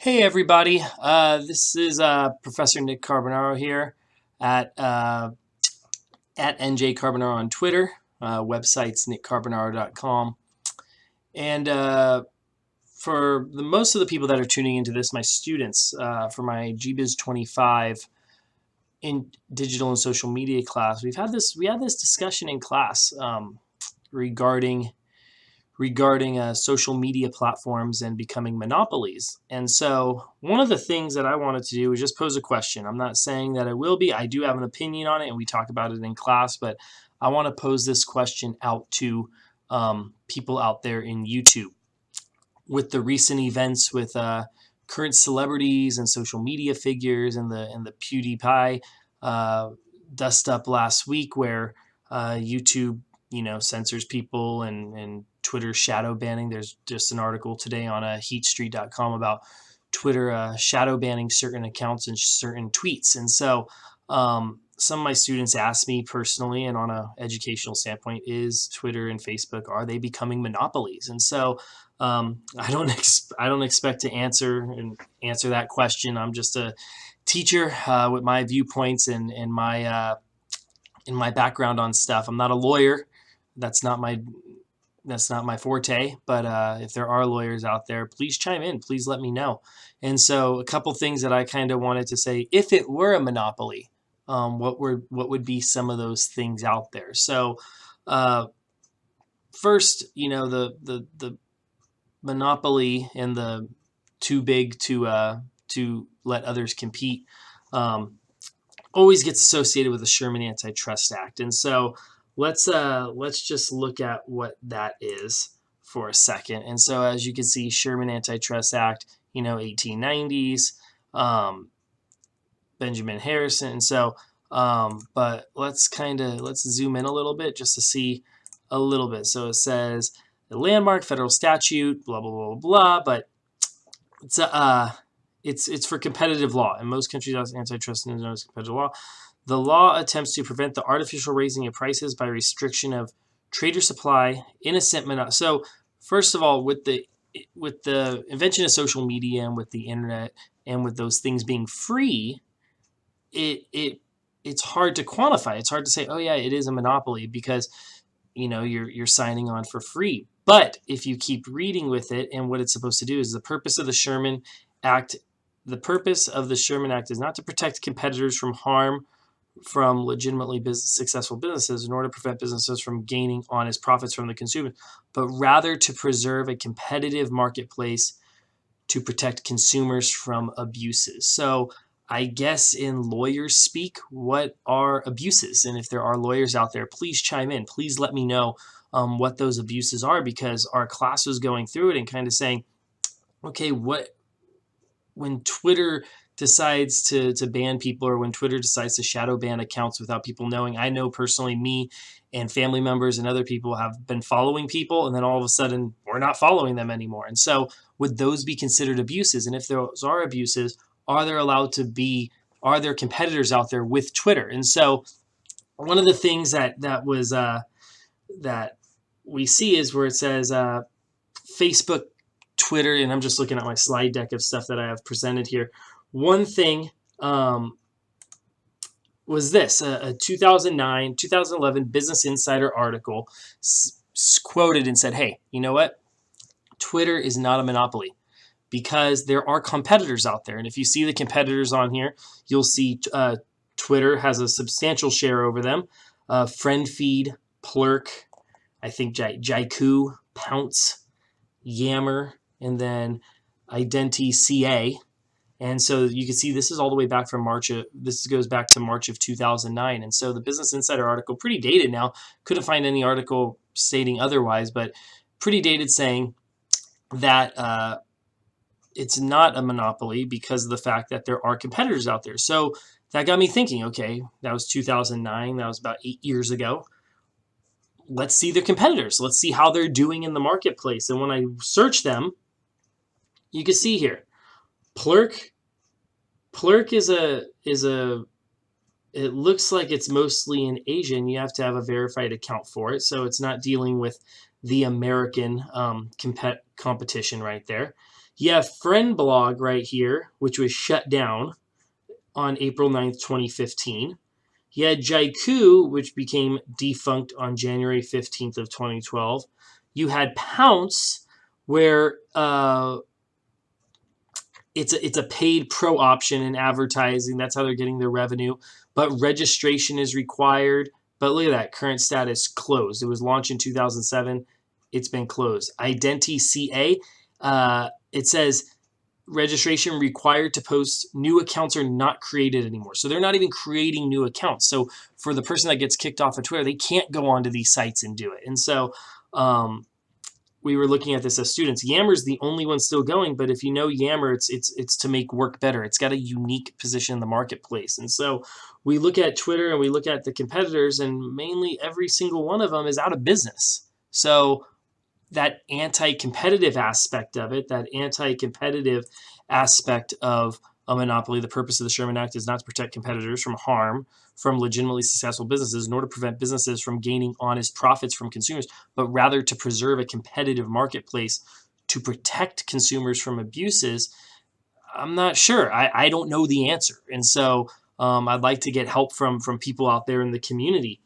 Hey everybody, this is Professor Nick Carbonaro here at NJ Carbonaro on Twitter. Website's nickcarbonaro.com. And for most of the people that are tuning into this, my students, for my GBiz 25 in digital and social media class, we had this discussion in class regarding social media platforms and becoming monopolies. And so one of the things that I wanted to do is just pose a question. I'm not saying that it will be. I do have an opinion on it, and we talk about it in class, but I want to pose this question out to people out there in YouTube. With the recent events with current celebrities and social media figures and the PewDiePie dust up last week where YouTube censors people and Twitter shadow banning. There's just an article today on heatstreet.com about Twitter shadow banning certain accounts and certain tweets. And so some of my students asked me personally and on an educational standpoint, is Twitter and Facebook, are they becoming monopolies? And so I don't expect to answer that question. I'm just a teacher with my viewpoints and my background on stuff. I'm not a lawyer. That's not my forte, but if there are lawyers out there, please chime in. Please let me know. And so a couple things that I kind of wanted to say, if it were a monopoly, what would be some of those things out there? So first, the monopoly and the too big to let others compete always gets associated with the Sherman Antitrust Act. And so let's just look at what that is for a second. And so as you can see, Sherman Antitrust Act, 1890s, Benjamin Harrison. And so, but let's zoom in a little bit just to see a little bit. So it says the landmark federal statute, blah, blah, blah, blah, but it's for competitive law. In most countries, antitrust is known as competitive law. The law attempts to prevent the artificial raising of prices by restriction of trade or supply, innocent monopoly. So first of all, with the invention of social media and with the internet and with those things being free, it's hard to quantify. It's hard to say, oh yeah, it is a monopoly because you're signing on for free. But if you keep reading with it, and what it's supposed to do is the purpose of the Sherman Act. The purpose of the Sherman Act is not to protect competitors from harm from legitimately successful businesses, nor to prevent businesses from gaining honest profits from the consumer, but rather to preserve a competitive marketplace to protect consumers from abuses. So I guess in lawyers speak, what are abuses? And if there are lawyers out there, please chime in. Please let me know what those abuses are, because our class was going through it and kind of saying, okay, when Twitter decides to ban people, or when Twitter decides to shadow ban accounts without people knowing. I know personally, me and family members and other people have been following people, and then all of a sudden we're not following them anymore. And so would those be considered abuses? And if those are abuses, are there competitors out there with Twitter? And so one of the things that we see is where it says Facebook, Twitter, and I'm just looking at my slide deck of stuff that I have presented here. One thing was this, a 2011 Business Insider article quoted and said, hey, you know what? Twitter is not a monopoly because there are competitors out there. And if you see the competitors on here, you'll see Twitter has a substantial share over them. FriendFeed, Plurk, I think Jaiku, Pounce, Yammer, and then Identi.ca. And so you can see this is all the way back from this goes back to March of 2009. And so the Business Insider article, pretty dated now, couldn't find any article stating otherwise, but pretty dated, saying that it's not a monopoly because of the fact that there are competitors out there. So that got me thinking, okay, that was 2009. That was about 8 years ago. Let's see their competitors. Let's see how they're doing in the marketplace. And when I search them, you can see here, Plurk is it looks like it's mostly in Asia, and you have to have a verified account for it. So it's not dealing with the American competition right there. You have Friend Blog right here, which was shut down on April 9th, 2015. You had Jaiku, which became defunct on January 15th of 2012. You had Pounce, where it's a paid pro option in advertising. That's how they're getting their revenue. But registration is required. But look at that, current status closed. It was launched in 2007. It's been closed. Identi CA, it says registration required to post. New accounts are not created anymore. So they're not even creating new accounts. So for the person that gets kicked off of Twitter, they can't go onto these sites and do it. And so we were looking at this as students. Yammer's the only one still going, but if you know Yammer, it's to make work better. It's got a unique position in the marketplace. And so we look at Twitter and we look at the competitors, and mainly every single one of them is out of business. So that anti-competitive aspect of it, that anti-competitive aspect of a monopoly, the purpose of the Sherman Act is not to protect competitors from harm from legitimately successful businesses, nor to prevent businesses from gaining honest profits from consumers, but rather to preserve a competitive marketplace to protect consumers from abuses. I'm not sure. I don't know the answer. And so I'd like to get help from people out there in the community.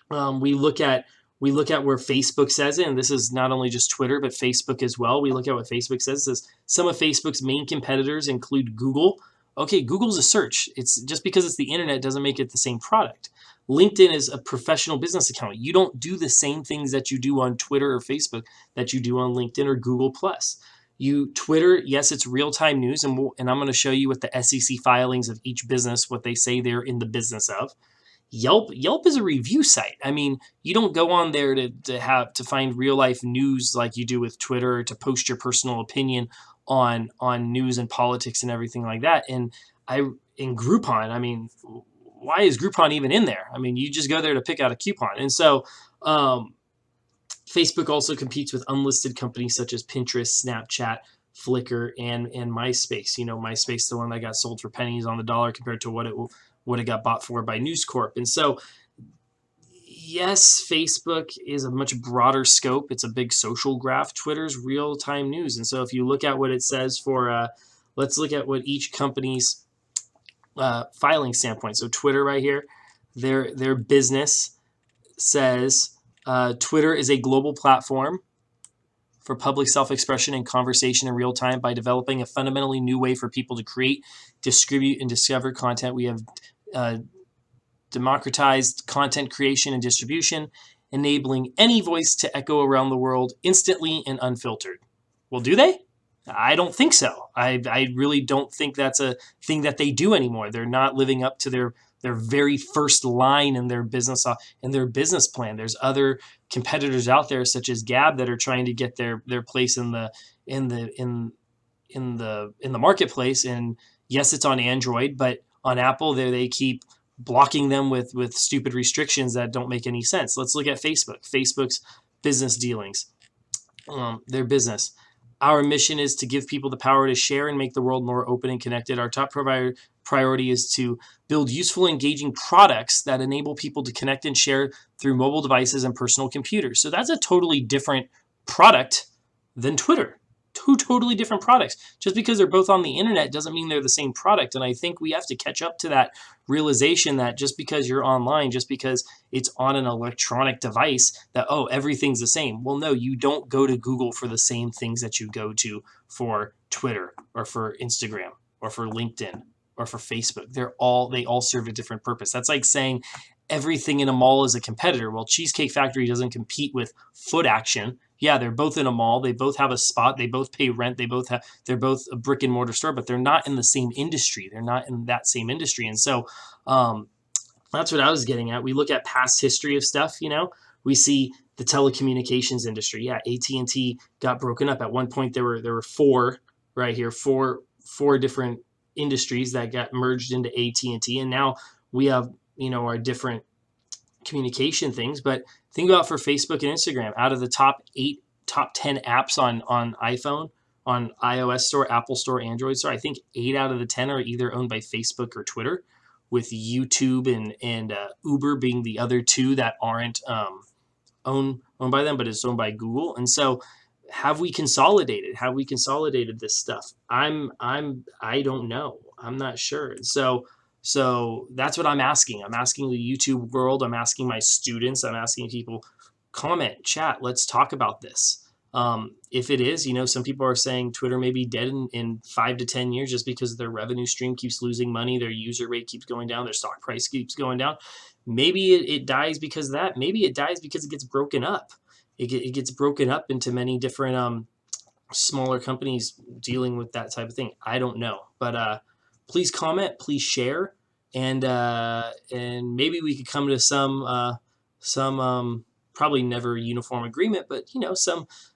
We look at where Facebook says it, and this is not only just Twitter, but Facebook as well. We look at what Facebook says. It says some of Facebook's main competitors include Google. Okay, Google's a search. It's just because it's the internet doesn't make it the same product. LinkedIn is a professional business account. You don't do the same things that you do on Twitter or Facebook that you do on LinkedIn or Google Plus. Twitter, yes, it's real-time news, and I'm going to show you what the SEC filings of each business, what they say they're in the business of. Yelp is a review site. I mean, you don't go on there to find real life news like you do with Twitter, or to post your personal opinion on news and politics and everything like that. And in Groupon, I mean, why is Groupon even in there? I mean, you just go there to pick out a coupon. And so Facebook also competes with unlisted companies such as Pinterest, Snapchat, Flickr, and MySpace. You know, MySpace, the one that got sold for pennies on the dollar compared to what it got bought for by News Corp. And so, yes, Facebook is a much broader scope. It's a big social graph. Twitter's real-time news. And so if you look at what it says for, let's look at what each company's filing standpoint. So Twitter right here, their business says Twitter is a global platform for public self-expression and conversation in real time by developing a fundamentally new way for people to create, distribute, and discover content. We have democratized content creation and distribution, enabling any voice to echo around the world instantly and unfiltered. Well, do they? I don't think so. I really don't think that's a thing that they do anymore. They're not living up to their very first line in their business plan. There's other competitors out there such as Gab that are trying to get their place in the marketplace. And yes, it's on Android, but on Apple they keep blocking them with stupid restrictions that don't make any sense. Let's look at Facebook's business dealings, their business. Our mission is to give people the power to share and make the world more open and connected. Our top priority is to build useful, engaging products that enable people to connect and share through mobile devices and personal computers. So that's a totally different product than Twitter. Two totally different products. Just because they're both on the internet doesn't mean they're the same product. And I think we have to catch up to that realization that just because you're online, just because it's on an electronic device, that, oh, everything's the same. Well, no, you don't go to Google for the same things that you go to for Twitter or for Instagram or for LinkedIn or for Facebook. They all serve a different purpose. That's like saying everything in a mall is a competitor. Well, Cheesecake Factory doesn't compete with Foot Action. Yeah, they're both in a mall. They both have a spot. They both pay rent. They're both a brick and mortar store, but they're not in the same industry. They're not in that same industry. And so that's what I was getting at. We look at past history of stuff, we see the telecommunications industry. Yeah, AT&T got broken up. At one point there were four different industries that got merged into AT&T, and now we have, our different communication things. But think about for Facebook and Instagram, out of the top 10 apps on iPhone, on iOS store, Apple store, Android store, I think 8 out of the 10 are either owned by Facebook or Twitter, with YouTube and Uber being the other two that aren't owned by them, but it's owned by Google. And so have we consolidated? Have we consolidated this stuff? I don't know. I'm not sure. So that's what I'm asking. I'm asking the YouTube world. I'm asking my students. I'm asking people, comment, chat. Let's talk about this. If it is, some people are saying Twitter may be dead in 5 to 10 years just because their revenue stream keeps losing money, their user rate keeps going down, their stock price keeps going down. Maybe it dies because of that. Maybe it dies because it gets broken up. It gets broken up into many different smaller companies dealing with that type of thing. I don't know, but please comment, please share, and maybe we could come to some probably never uniform agreement, but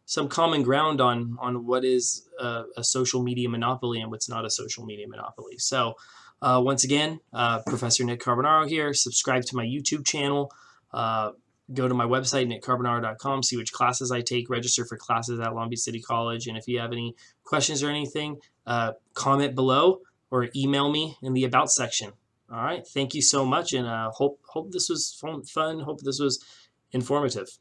some common ground on what is a social media monopoly and what's not a social media monopoly. So once again, Professor Nick Carbonaro here. Subscribe to my YouTube channel. Go to my website, nickcarbonaro.com, see which classes I take, register for classes at Long Beach City College. And if you have any questions or anything, comment below or email me in the About section. All right. Thank you so much. And hope this was fun. Hope this was informative.